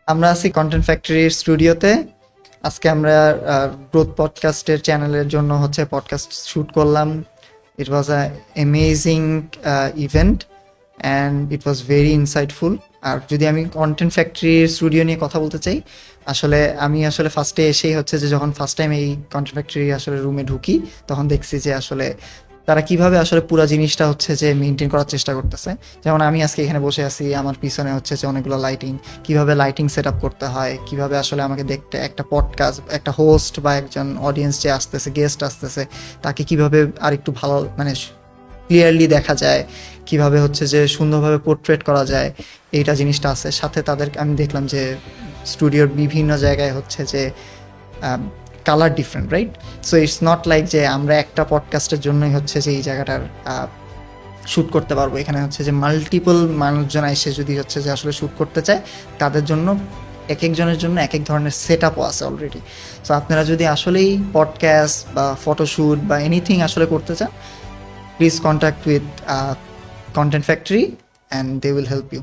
আমরা আছি কন্টেন্ট ফ্যাক্টরির স্টুডিওতে। আজকে আমরা গ্রোথ পডকাস্টের চ্যানেলের জন্য হচ্ছে পডকাস্ট শ্যুট করলাম। It was a amazing event and it was very insightful. আর যদি আমি কন্টেন্ট ফ্যাক্টরির স্টুডিও নিয়ে কথা বলতে চাই, আসলে আমি ফার্স্টে এসেই হচ্ছে যে যখন ফার্স্ট টাইম এই কন্টেন্ট ফ্যাক্টরি রুমে ঢুকি, তখন দেখছি যে আসলে তারা কিভাবে পুরো জিনিসটা হচ্ছে যে মেনটেন করার চেষ্টা করতেছে। যেমন আমি আজকে এখানে বসে আছি, আমার পিছনে হচ্ছে যে অনেকগুলো লাইটিং, কিভাবে লাইটিং সেট আপ করতে হয়, কিভাবে আমাকে দেখতে একটা পডকাস্ট, একটা হোস্ট বা একজন অডিয়েন্স যে আসতেছে, গেস্ট আসতেছে, তাকে কিভাবে আরেকটু ভালো ক্লিয়ারলি দেখা যায়, কিভাবে হচ্ছে যে সুন্দরভাবে পোর্ট্রেট করা যায়, এইটা জিনিসটা আছে। সাথে তাদের আমি দেখলাম যে স্টুডিওর বিভিন্ন জায়গায় হচ্ছে যে colour different, right? So it's not like যে আমরা একটা পডকাস্টের জন্যই হচ্ছে যে এই জায়গাটার শ্যুট করতে পারবো। এখানে হচ্ছে যে মাল্টিপল মানুষজন এসে যদি হচ্ছে যে শ্যুট করতে চায়, তাদের জন্য এক একজনের জন্য এক এক ধরনের সেট আপও আছে অলরেডি। সো আপনারা যদি আসলেই পডকাস্ট বা ফটোশ্যুট বা এনিথিং করতে চান, please contact with content factory and they will help you.